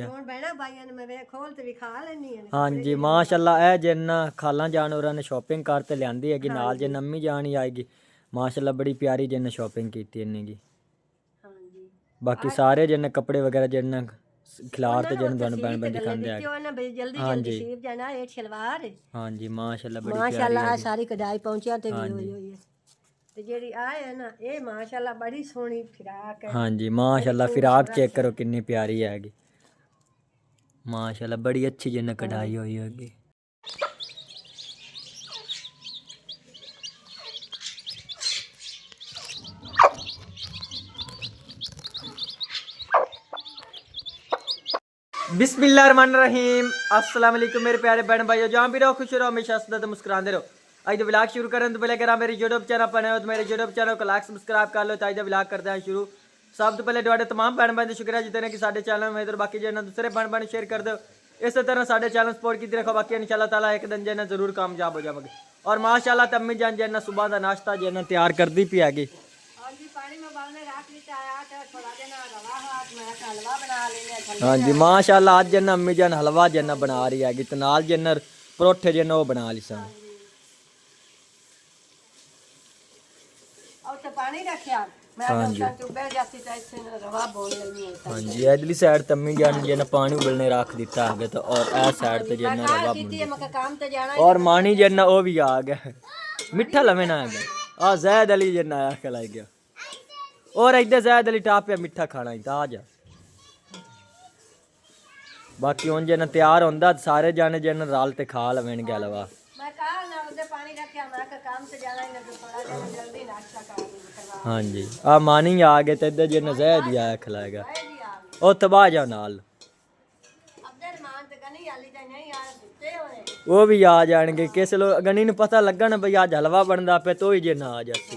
ਹੁਣ ਬਹਿਣਾ ਬਾਈਆਂ ਨੇ ਮੈਂ ਵੇ ਖੋਲ ਤੇ ਵੀ ਖਾ ਲੈਣੀ ਹੈ। ਹਾਂਜੀ ਮਾਸ਼ਾਅੱਲਾ ਇਹ ਜਿੰਨਾ ਖਾਲਾਂ ਜਾਨਵਰਾਂ ਨੇ ਸ਼ਾਪਿੰਗ ਕਰ ਤੇ ਲਿਆਂਦੀ ਹੈਗੀ ਨਾਲ ਜੇ ਨੰਮੀ ਜਾਣੀ ਆਏਗੀ ਮਾਸ਼ਾਅੱਲਾ ਬੜੀ ਪਿਆਰੀ ਜਿੰਨਾ ਸ਼ਾਪਿੰਗ ਕੀਤੀ ਇਹਨੇ ਗੀ। ਹਾਂਜੀ ਬਾਕੀ ਸਾਰੇ ਜਿੰਨੇ ਕੱਪੜੇ ਵਗੈਰਾ ਜਿੰਨਾ ਖਿਲਾਰ ਤੇ ਜਿੰਨ ਤੁਹਾਨੂੰ ਬੈਣ ਬੈਣ ਦਿਖਾਉਂਦੇ ਆ। ਜਲਦੀ ਜਲਦੀ ਸੀਰ ਜਾਣਾ ਇਹ ਸ਼ਲਵਾਰ ਹਾਂਜੀ ਮਾਸ਼ਾਅੱਲਾ ਬੜੀ ਮਾਸ਼ਾਅੱਲਾ ਆ ਸਾਰੀ ਕਢਾਈ ਪਹੁੰਚਿਆ ਤੇ ਵੀ ਹੋਈ ਹੋਈ ਹੈ ਤੇ ਜਿਹੜੀ ਆ ਹੈ ਨਾ ਇਹ ਮਾਸ਼ਾਅੱਲਾ ਬੜੀ ਸੋਹਣੀ ਫਿਰਾਕ ਹੈ। ਹਾਂਜੀ ਮਾਸ਼ਾਅੱਲਾ ਫਿਰਾਕ ਚੈੱਕ ਕਰੋ ਕਿੰਨੀ ਪਿਆਰੀ ਹੈਗੀ माशाल्लाह बड़ी अच्छी जिन्हें कढ़ाई हुई होगी। बिस्मिल्लाहिर्रहमानिर्रहीम अस्सलाम वालेकुम मेरे प्यारे बहन भाइयों जहाँ भी रहो खुश रहो हमेशा हंसते मुस्कुराते रहो। आज तो व्लॉग शुरू करें तो पहले अगर मेरे यूट्यूब चैनल पर हो तो मेरे यूट्यूब चैनल को लाइक सब्सक्राइब कर लो। तो आज व्लॉग करते हैं शुरू। सब तो पहले ਤੁਹਾਡੇ तमाम भैन भाई शुक्रिया जितने कि साढ़े चैनल में इधर बाकी जो दूसरे भैन भाई शेयर कर दो इस तरह साढ़े चैनल सपोर्ट की रखो। बाकी इंशाल्लाह ताला एक दिन जो जरूर कामयाब हो जाओगे। और माशाल्लाह तम्मी जान जो सुबह का नाश्ता जो तैयार कर दी पी हैगी। हाँ जी माशाल्लाह आज जो अम्मी जान हलवा जो बना रही हैगी तो नाल जो परोठे जो वो बना ली सन। हाँ जी हाँ जी इधरली साइड तम्मी जान जी पानी उबलने रख दिता है तो और ए साइड पे जो रवा और मानी जन्ना वो भी आ गया मिठा लवे ना है आ जैद अली जन्ना आया खिलाई गया और इधर जैद अली टाप पे मिठा खाना ही आ जा। बाकी हूँ जन तैयार होंदा सारे जाने जन रल ते खा लवेन गया लवा। हाँ जी आ मानी आ गए तो इधर जो नजैद ही आया खिलाएगा और तबाह जाओ नाल वो भी आ जाएंगे किस लोग गनी ने पता लगा ना भाई आज हलवा बनता पे तो ही जे ना आ जाती।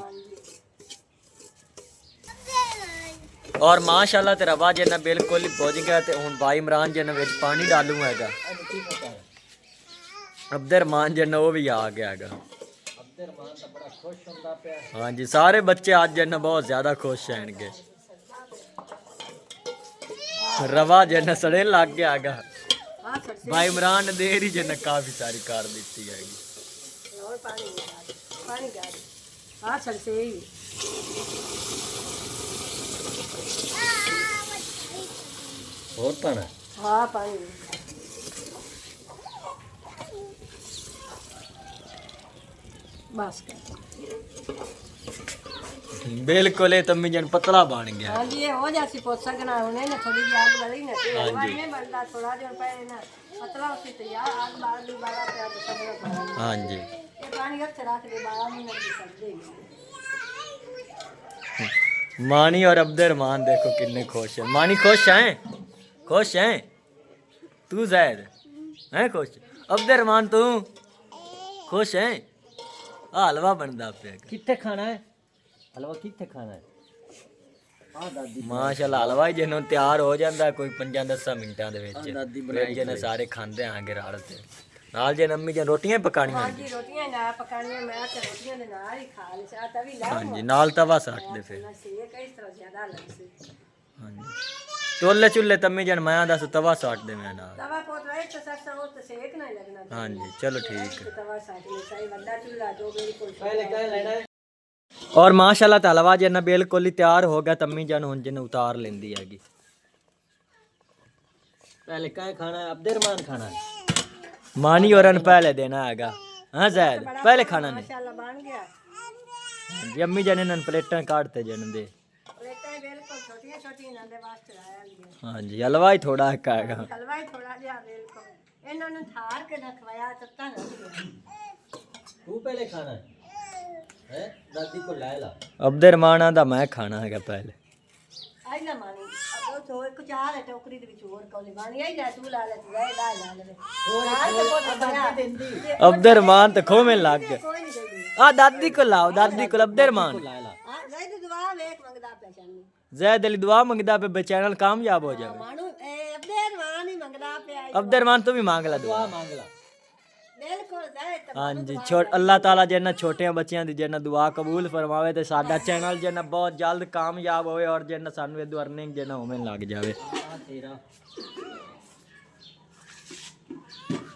और माशाल्लाह ते रवा जे ना बिल्कुल ही पहुंच गया तो हूँ भाई इमरान जे ना पानी डालू हैगा अब्दुर्रहमान जे ना वो भी आ गया हैगा। हाँ जी सारे बच्चे आज जन बहुत ज्यादा खुश हैं रवा जन सड़े लग गया गा भाई इमरान ने देर ही जन काफी सारी कार दी है। और पाना हाँ पानी बस बिल्कुल तम्मी जन पतला बन गया। हां जी ये हो जासी पोत सकना उन्हें ना थोड़ी जी आग बड़ी ना हलवा में बनता थोड़ा जो पहले ना पतला होती तैयार आग बाल भी बाला पे तो सब। हां जी ये पानी अच्छे रख दे 12 मिनट की कर देगी। मानी और अब्दुर्रहमान देखो कितने खुश हैं। मानी खुश हैं तू जैद हैं खुश अब्दुर्रहमान तू खुश हैं हलवा बनता पे कितने खाना है हलवा कितने खाना है माशाल्लाह हलवा ही जिन्हों तैयार हो जाता है कोई 5-10 मिनटां दे विच जिन्हें सारे खांदे आंगे राल ते नाल जे अम्मी जन रोटियां पकाणियां। हां जी रोटियां ना पकाणियां मैं ते रोटियां दे नाल ही खा ले चा तवी ला। हां जी नाल तवा सट दे फिर सेक इस तरह ज्यादा लगसे। हां जी चुल्ले चुल्ले तम्मी जन मैं दस तवा सट दे मैं नाल तवा पोत रहे तो सट हो तो सेक ना लगना। हां जी चलो ठीक है तवा सट ले सही बड़ा चूल्हा जो बिल्कुल पहले क्या लेना है। और माशाल्लाह ते हलवा जन बिल्कुल ही तैयार हो गया तम्मी जन हुन जन उतार लेंदी हैगी। पहले क्या खाना है अब्दुर्रहमान खाना है मानी और पहले देना हैगा। हाँ जैद पहले खाना नहीं माशाल्लाह बन गया जी अम्मी जन इन प्लेटां काटते जन दे प्लेटां बिल्कुल छोटी-छोटी नंदे वास्ते आया। हां जी हलवा ही थोड़ा हैगा हलवा ही थोड़ा दिया बिल्कुल इन्होंने थार के न खवाया तत्ता नहीं तू पहले खाना है दादी को लायला अब्दुर्रहमान दा मैं खाना हैगा पहले आई ना मानी अब तो एक चार है टोकरी दे विच और कौली मानी आई जा तू ला ले अब्दुर्रहमान तो खो में लग गया आ दादी को लाओ दादी को अब्दुर्रहमान जैद दुआ वेख मंगदा पे जैद अली दुआ मंगदा पे चैनल कामयाब हो जाए। अब्दुर्रहमान ही मंगदा पे अब्दुर्रहमान तो भी मांग ला दुआ मांग ला बिल्कुल। हाँ जी अल्लाह ताला जिन्ना छोटे बच्चों की जिन्ना दुआ कबूल फरमावे तो साडा चैनल जिन्ना बहुत जल्द कामयाब होए और जिन्ना सानू अर्निंग जिन्ना होवे लग जाए।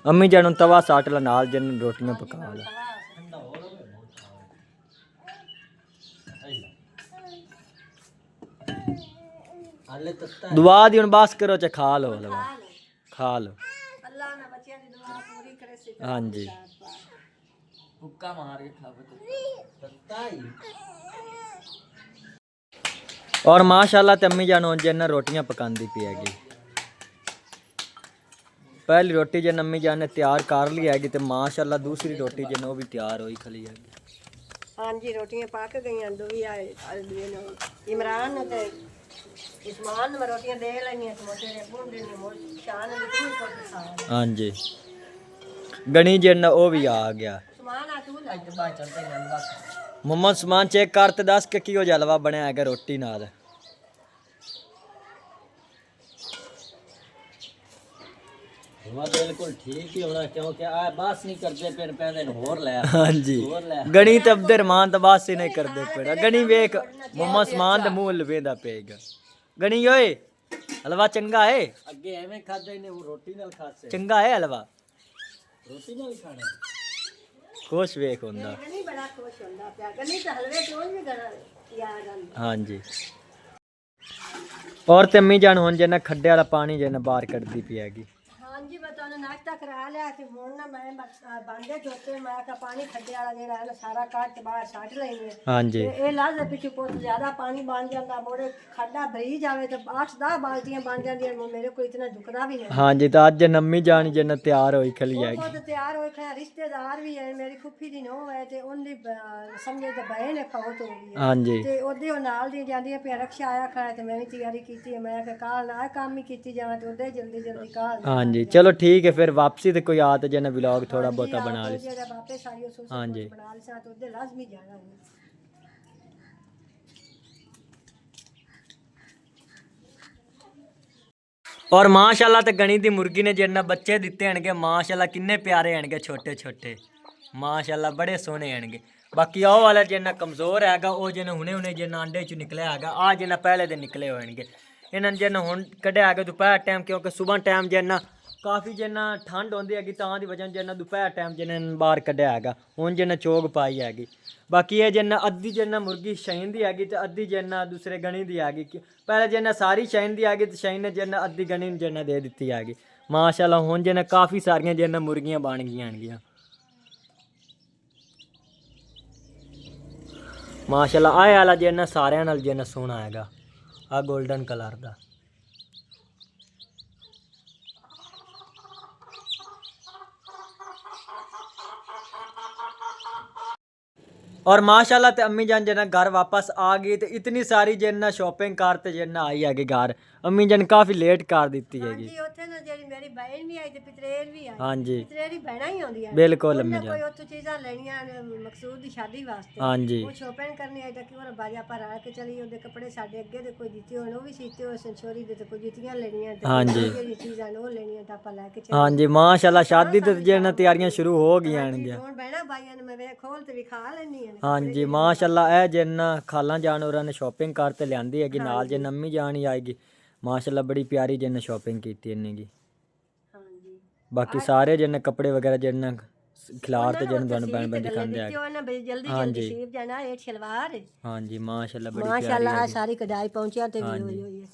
अम्मी जान तवा साट ला नाल जन रोटियां पका ला दुआ दी हुन बस करो च खा लो हलवा खा लो अल्लाह ने बच्चियां दी दुआ पूरी करे सी हाँ जी हुक्का मार के खावे और माशाल्लाह ते अम्मी जान हुन जन रोटियां पकांदी पई हैगी पहली रोटी जन अम्मी जान ने तैयार कर ली हैगी ते माशाल्लाह दूसरी रोटी जन वो भी तैयार होई खली हैगी हाँ जी रोटियां पक गईयां दो भी आए इमरान ने ते उस्मान ने रोटियां दे लईयां ते मोटे ने बुन देनी मोर शान ने तू को खा हाँ जी गणी जन वो भी आ गया उस्मान आ तू ਅੱਜ ਬਾਅਦ ਚਲਦੇ ਨੇ ਹਲਵਾ मम्मा समान चेक कर ते दस के किहो जलवा बनया है रोटी नाल बिल्कुल ठीक ही होना क्योंकि आ बस नहीं करते फिर पैदे होर ले हाँ जी गणी ते अब्दुर्रहमान तो बस ही नहीं करते पेड़ा गणी वेख मम्मा समान ते मुंह लवेंदा पेगा गणी ओए हलवा चंगा है ਅੱਗੇ ਐਵੇਂ ਖਾਦੇ ਨੇ ਉਹ ਰੋਟੀ ਨਾਲ ਖਾਸੇ चंगा है हलवा ਰੋਟੀ ਨਾਲ ਹੀ ਖਾਣਾ खुश वेख हुंदा गनी बड़ा खुश होंदा पिया गनी ते हलवे क्यों नहीं गना याद आंदा हाँ जी और ते अम्मी जान हुन जन खड्डे वाला पानी जन बाहर कड्डी पई हैगी हाँ जी मैं तो नाश्ता करा लिया कि हुन ना मैं बांधे जोते मैं का पानी खड्डे वाला जेड़ा है ना सारा काट के बाहर साट लेंगे हाँ जी ये लाज पिछू बहुत ज्यादा पानी बन जाता मोड़े खड्डा भरी जावे तो 8-10 बाल्टियां बन जांदियां मेरे को इतना दुखदा भी नहीं हाँ जी तो अज अम्मी जान जन तैयार होई खली हैगी बहुत तैयार होए खैर रिश्तेदार भी है मेरी फुफी दी नोह है ते उनदी समझे ते बहन है फौत हो गई है हाँ जी ते ओदे नाल दी जांदी पे रक्षा आया खड़ा ते मैं भी तैयारी कीती है मैं के काल ना काम ही कीती जावे ते ओदे जल्दी जल्दी काल हाँ जी चलो ठीक है फिर वापसी तो कोई आत जन व्लॉग थोड़ा बहुता बना ली जेड़ा वापस आइयो सो हाँ जी बना ली सा तो ओदे लाजमी जाना है और माशाल्लाह ते गणी दी मुर्गी ने जिन्ना बच्चे दिते हनगे माशाल्लाह किन्ने प्यारे हनगे छोटे छोटे माशाल्लाह बड़े सोहने हनगे बाकी आओ वाला जिन्ना कमजोर हैगा वो जिन्ना हुने हुने जिन्ना अंडे चो निकले हैगा आ जिन्ना पहले दिन निकले होणगे इन्हां जिन्ना हुन कढिया हैगा दोपहर टाइम क्योंकि सुबह टाइम जिन्ना काफ़ी जिन्ना ठंड होंदी हैगी तां दी वजह जिन्ना दोपहर टाइम जिन्ना बाहर कढिया हैगा हुन जिन्ना चोग पाई हैगी बाकी ये जिन्ना अद्धी जिन्ना मुर्गी शहीन दी हैगी ते अद्धी जिन्ना दूसरे गणी दी हैगी पहले जिन्ना सारी शहीन दी हैगी ते शहीन ने जिन्ना अद्धी गणी ने जिन्ना दे दित्ती हैगी माशाल्लाह हुन जिन्ना काफ़ी सारियां जिन्ना मुर्गियां बन गईयां हनगियां माशाल्लाह आए वाला जिन्ना सारियां नाल जिन्ना सोहना हैगा आ गोल्डन कलर दा और माशाल्लाह ते अम्मी जान जना घर वापस आ गई तो इतनी सारी जना शॉपिंग करते जना आई है घर अम्मी जान काफ़ी लेट कर दी हैगी जी उत्थे ना जेडी मेरी बहन भी आई ते पितरेल भी आई हाँ जी पितरेली बहना ही होंदी है बिल्कुल अम्मी कोई जान उत्थे चीज़ां लेनियां ने मकसूद दी शादी वास्ते हाँ जी वो शॉपिंग करनी आई तक और बाजा पर आ के चली ओदे कपड़े साडे अगे ते कोई दित्ते होण ओ भी सीते हो संचोरी दे ते कोई जुत्तियां लेनियां ते हाँ जी जेडी चीज़ां ने ओ लेनियां ते आपां लेके चले हाँ जी माशाल्लाह शादी ते जना तैयारियां शुरू हो गई हैं हुण बहना भाईयां ने मैं वे खोल ते विखा लैनी है हाँ जी माशाल्लाह ए जना खाला जान और ने शॉपिंग करते लियांदी हैगी नाल जे अम्मी जान ही आएगी माशाल्लाह बड़ी प्यारी जिन्ने शॉपिंग की इन्ने की हाँ जी बाकी सारे जिन्ने कपड़े वगैरह जिन्ने खिलार ते जिन्ने दोनों बहन बहन दिखांदे हैं जल्दी हाँ जल्दी जी सीव जाना ये सलवार है हाँ जी माशाल्लाह बड़ी माशाल्लाह प्यारी सारी कढ़ाई पहुंचिया ते हाँ भी जी। होई है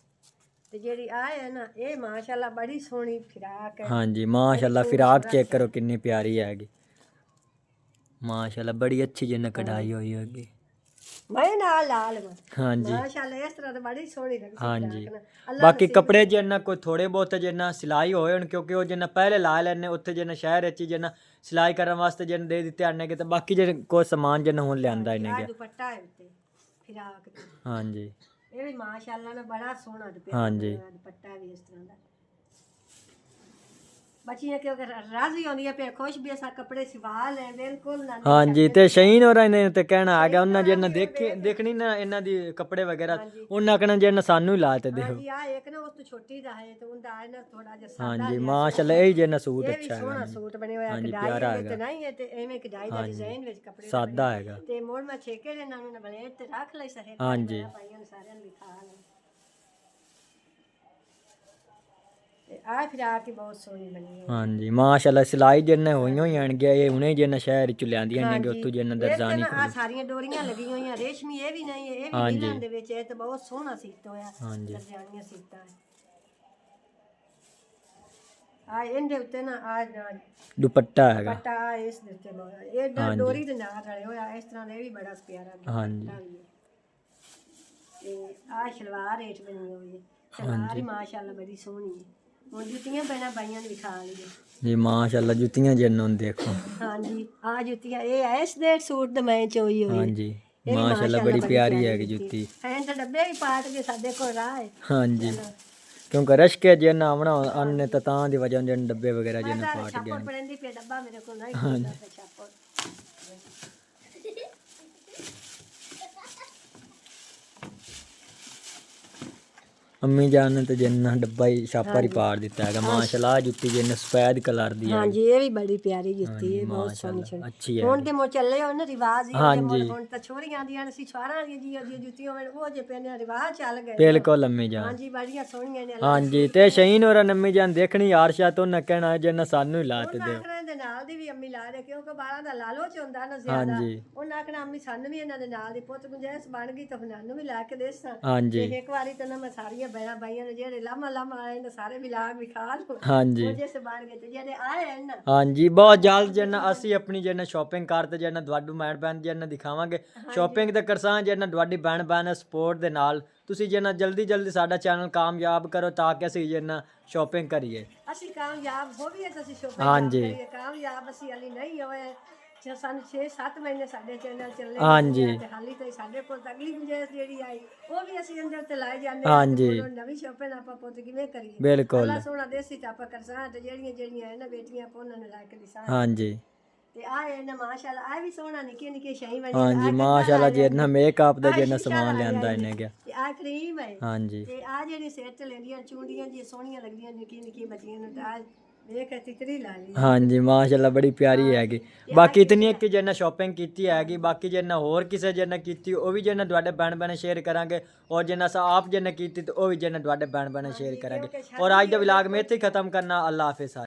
ते जेडी आ है ना ये माशाल्लाह बड़ी सोहनी फिराक है हाँ जी माशाल्लाह फिराक चेक करो कितनी प्यारी हैगी माशाल्लाह बड़ी अच्छी जिन्ने कढ़ाई हुई होगी मैं नाल लाल में हाँ जी माशाल्लाह इस तरह तो बड़ी सोहनी लगदी हाँ फिराक जी ना। अल्लाह बाकी कपड़े जिन्ना कोई थोड़े बहुत जिन्ना सिलाई होए हन क्योंकि वो जिन्ना पहले ला लैने उत्थे जिन्ना शहर च जिन्ना सिलाई करने वास्ते जिन्ना दे दित्ते आने के ते बाकी जिन्ना कोई समान जिन्ना हुन लियांदा इन्ने आ के दुपट्टा है उत्ते फिराक ते हाँ जी ये भी माशाल्लाह ना बड़ा सोहना हाँ जी दुपट्टा भी इस तरह दा बच्चियां क्योंकि राजी होंदी है पे खुश भी ऐसा कपड़े सिवा ले बिल्कुल ना हाँ जी ते शहीन और ने ते कहना आ गया उन्ना जिन्ना देखनी ना इन्ना दी कपड़े वगैरह उन्ना कहना जिन्ना सानू ही ला ते हाँ देखो जी आ एक ना उस तो छोटी दा है तो उनदा है ना थोड़ा जा हाँ सादा जी जिहा माशाल्लाह यही जिन्ना सूट ये भी अच्छा सोहना है सूट बने हुए हाँ जी, कढ़ाई प्यारा है हैगा। तो नहीं है ते एवें कढ़ाई दा डिजाइन विच कपड़े सादा हैगा ते मोड़ में छेके दे नाम ने बलेट ते रख ले सहे हाँ जी भाईयां ने सारे लिखा ਤੇ ਆ ਫਿਰਾਕ ਹੀ ਬਹੁਤ ਸੋਹਣੀ ਬਣੀ ਹੈ। ਹਾਂਜੀ ਮਾਸ਼ਾਅੱਲਾ ਸਿਲਾਈ ਜਿੰਨੇ ਹੋਈਆਂ ਹੀ ਆਣਗੇ ਇਹ ਹੁਣੇ ਜਿੰਨਾ ਸ਼ਹਿਰ ਚ ਲਿਆਂਦੀਆਂ ਨੇ ਉੱਥੋਂ ਜਿੰਨਾ ਦਰਜ਼ਾਨੀ ਆ ਸਾਰੀਆਂ ਡੋਰੀਆਂ ਲੱਗੀਆਂ ਹੋਈਆਂ ਰੇਸ਼ਮੀ ਇਹ ਵੀ ਨਹੀਂ ਇਹ ਵੀ ਨੀਲਾਂ ਦੇ ਵਿੱਚ ਇਹ ਤਾਂ ਬਹੁਤ ਸੋਹਣਾ ਸੀਤਾ ਹੋਇਆ ਹਾਂਜੀ ਦਰਜਾਨੀਆਂ ਸੀਤਾ ਹੈ। ਆ ਇਹਦੇ ਉੱਤੇ ਨਾ ਆ ਦੁਪੱਟਾ ਹੈਗਾ ਪੱਟਾ ਇਸ ਦੇ ਉੱਤੇ ਲਾਇਆ ਇਹ ਡੋਰੀ ਦੇ ਨਾਲ ਰਲੇ ਹੋਇਆ ਇਸ ਤਰ੍ਹਾਂ ਦਾ ਇਹ ਵੀ ਬੜਾ ਪਿਆਰਾ ਹਾਂਜੀ ਤੇ ਆ ਸ਼ਲਵਾਰ ਰੇਟ ਬਣੀ ਹੋਈ ਹੈ ਸ਼ਲਵਾਰ ਹੀ ਮਾਸ਼ਾਅੱਲਾ ਬੜੀ ਸੋਹਣੀ ਹੈ। ਹੁਣ ਜੁੱਤੀਆਂ ਪੈਣਾ ਬਾਈਆਂ ਨੇ ਵਿਖਾ ਲਈਏ ਜੀ ਮਾਸ਼ਾਅੱਲਾ ਜੁੱਤੀਆਂ ਜਿੰਨਾਂ ਨੂੰ ਦੇਖੋ ਹਾਂਜੀ ਆ ਜੁੱਤੀਆਂ ਇਹ ਐਸ ਦੇ ਸੂਟ ਦੇ ਮੈਂ ਚੋਈ ਹੋਈ ਹਾਂਜੀ ਮਾਸ਼ਾਅੱਲਾ ਬੜੀ ਪਿਆਰੀ ਹੈਗੀ ਜੁੱਤੀ ਐਂ ਤਾਂ ਡੱਬੇ ਵੀ ਪਾਟ ਕੇ ਸਾਡੇ ਕੋਲ ਰਾਹ ਹੈ। ਹਾਂਜੀ ਕਿਉਂਕਿ ਰਸ਼ਕੇ ਜਿੰਨਾ ਆਵਣਾ ਅੰਨੇ ਤਾਂ ਦੀ ਵਜ੍ਹਾ ਨਾਲ ਡੱਬੇ ਵਗੈਰਾ ਜਿੰਨਾ ਪਾਟ ਗਏ ਛਾਪੜ ਪੜਨ ਦੀ ਪੇ ਡੱਬਾ ਮੇਰੇ ਕੋਲ ਨਹੀਂ ਹੁੰਦਾ ਛਾਪੜ ਅੰਮੀ ਜਾਨ ਨੇ ਤੇ ਜਿੰਨਾ ਡੱਬਾ ਹੀ ਛਾਪਾ ਹੀ ਪਾੜ ਦਿੱਤਾ ਹੈਗਾ ਮਾਸ਼ਾਅੱਲਾ ਜੁੱਤੀ ਜਿੰਨਾ ਸਫੈਦ ਕਲਰ ਦੀ ਹੈ ਹਾਂਜੀ ਇਹ ਵੀ ਬੜੀ ਪਿਆਰੀ ਜੁੱਤੀ ਹੈ ਬਹੁਤ ਸੋਹਣੀ ਸੋਹਣੀ ਅੱਛੀ ਹੈ ਹੁਣ ਤੇ ਮੋ ਚੱਲੇ ਹੋ ਨਾ ਰਿਵਾਜ ਹੀ ਹੁਣ ਤਾਂ ਛੋਰੀਆਂ ਦੀਆਂ ਅਸੀਂ ਛੁਆਰਾਂ ਦੀਆਂ ਜੁੱਤੀਆਂ ਉਹ ਜੇ ਪਹਿਨੇ ਰਿਵਾਜ ਚੱਲ ਗਏ ਬਿਲਕੁਲ ਅੰਮੀ ਜਾਨ ਹਾਂਜੀ ਬੜੀਆਂ ਸੋਹਣੀਆਂ ਨੇ ਹਾਂਜੀ ਤੇ ਸ਼ਹੀਨ ਹੋਰ ਅੰਮੀ ਜਾਨ ਦੇਖਣੀ ਆਰਸ਼ਾ ਤੋਂ ਨਾ ਕਹਿਣਾ ਜਿੰਨਾ ਸਾਨੂੰ ਹੀ ਲਾਤ ਦਿਓ ਆਖਣਾ ਦੇ ਨਾਲ ਦੀ ਵੀ ਅੰਮੀ ਲਾ ਦੇ ਕਿਉਂਕਿ ਬਾਲਾਂ ਦਾ ਲਾਲਚ ਹੁੰਦਾ ਨਾ ਜ਼ਿਆਦਾ ਉਹਨਾਂ ਆਖਣਾ ਅੰਮੀ ਸਾਨੂੰ ਵੀ ਇਹਨਾਂ ਦੇ ਨਾਲ ਦੀ ਪੁੱਤ ਗੁੰਜਾਇਸ਼ ਬਣ ਗਈ ਤਾਂ ਉਹਨਾਂ ਨੂੰ ਵੀ ਲਾ ਕੇ ਦੇਸਾਂ ਹਾਂਜੀ ਇੱਕ ਵਾਰੀ ਤਾਂ ਨਾ ਮੈਂ ਸਾਰੀਆਂ ਬੈਣਾ ਬਾਈਆਂ ਨੇ ਜਿਹੜੇ ਲਾਮਾ ਆਏ ਨੇ ਸਾਰੇ ਵਿਲਾਗ ਵਿਖਾ ਲਓ ਹਾਂਜੀ ਉਹ ਜਿਸ ਬਣ ਗਏ ਤੇ ਜਿਹੜੇ ਆਏ ਹਨ ਨਾ ਹਾਂਜੀ ਬਹੁਤ ਜਲਦ ਜਿੰਨਾ ਅਸੀਂ ਆਪਣੀ ਜਿੰਨਾ ਸ਼ਾਪਿੰਗ ਕਰਦੇ ਜਿੰਨਾ ਤੁਹਾਡੂ ਮੈਨ ਬੈਨ ਜਿੰਨਾ ਦਿਖਾਵਾਂਗੇ ਸ਼ਾਪਿੰਗ ਤੇ ਕਰਸਾਂ ਜਿੰਨਾ ਤੁਹਾਡੀ ਬੈਨ ਬੈਨ ਸਪੋਰਟ ਦੇ ਨਾਲ ਤੁਸੀਂ ਜਿੰਨਾ ਜਲਦੀ ਜਲਦੀ ਸਾਡਾ ਚੈਨਲ ਕਾਮਯਾਬ ਕਰੋ ਤਾਂ ਕਿ ਅਸੀਂ ਜਿੰਨਾ ਸ਼ਾਪਿੰਗ ਕਰੀਏ ਅਸੀਂ ਕਾਮਯਾਬ ਹੋ ਵੀ ਅਸੀਂ ਸ਼ਾਪਿੰਗ ਹਾਂਜੀ ਕਰੀਏ ਕਾਮਯਾਬ ਅਸੀਂ ਹਾਲੀ ਨਹੀਂ ਹੋਏ ਜੇ ਸਾਨੂੰ 6-7 ਮਹੀਨੇ ਸਾਡੇ ਚੈਨਲ ਚੱਲੇ ਹਾਂਜੀ ਤੇ ਹਾਲੀ ਤੇ ਸਾਡੇ ਕੋਲ ਤਾਂ ਅਗਲੀ ਗੁੰਜਾਇਸ਼ ਜਿਹੜੀ ਆਈ ਉਹ ਵੀ ਅਸੀਂ ਅੰਦਰ ਤੇ ਲਾਏ ਜਾਂਦੇ ਹਾਂਜੀ ਨਵੀਂ ਸ਼ਾਪਿੰਗ ਆਪਾਂ ਪੁੱਤ ਕਿਵੇਂ ਕਰੀਏ ਬਿਲਕੁਲ ਅੱਲਾ ਸੋਹਣਾ ਦੇਸੀ ਤਾਂ ਆਪਾਂ ਕਰਸਾਂ ਤੇ ਜਿਹੜੀਆਂ ਹੈ ਨਾ ਬੇਟੀਆਂ ਆਪਾਂ ਉਹਨਾਂ ਨੂੰ ਲਾ ਕੇ ਦਿਸਾਂ ਹਾਂਜੀ ਤੇ ਆ ਇਹ ਨਾ ਮਾਸ਼ਾਅੱਲਾ ਆ ਵੀ ਸੋਹਣਾ ਨਿੱਕੇ ਸ਼ਾਹੀ ਬਣੀ ਹਾਂਜੀ ਮਾਸ਼ਾਅੱਲਾ ਜਿੰਨਾ ਮੇਕਅਪ ਦਾ ਜਿੰਨਾ ਸਮਾਨ ਲਿਆਂਦਾ ਇਹਨੇ ਗਿਆ ਤੇ ਆ ਕਰੀਮ ਹੈ ਹਾਂਜੀ ਤੇ ਆ ਜਿਹੜੀ ਸਿਰ ਤੇ ਲੈਂਦੀਆਂ ਚੂੰਡੀਆਂ ਜੀ ਸੋਹਣੀਆਂ ਲੱਗਦੀਆਂ ਨਿੱਕੀ ਬੱਚੀਆਂ ਨੂੰ ਤਾਂ ਵੇਖ ਤਿਤਰੀ ਲਾ ਲਈ ਹਾਂਜੀ ਮਾਸ਼ਾਅੱਲਾ ਬੜੀ ਪਿਆਰੀ ਹੈਗੀ ਬਾਕੀ ਇਤਨੀ ਇੱਕ ਜਿੰਨਾ ਸ਼ਾਪਿੰਗ ਕੀਤੀ ਹੈਗੀ ਬਾਕੀ ਜਿੰਨਾ ਹੋਰ ਕਿਸੇ ਜਿੰਨਾ ਕੀਤੀ ਉਹ ਵੀ ਜਿੰਨਾ ਤੁਹਾਡੇ ਬੈਨ ਬੈਨ ਸ਼ੇਅਰ ਕਰਾਂਗੇ ਔਰ ਜਿੰਨਾ ਸਾ ਆਪ ਜਿੰਨਾ ਕੀਤੀ ਤੇ ਉਹ ਵੀ ਜਿੰਨਾ ਤੁਹਾਡੇ ਬੈਨ ਬੈਨ ਸ਼ੇਅਰ ਕਰਾਂਗੇ ਔਰ ਅੱਜ ਦਾ ਵਲੌਗ ਮੈਂ ਇੱਥੇ ਹੀ ਖਤਮ ਕਰਨਾ ਅੱਲਾ ਹਾਫਿਜ਼।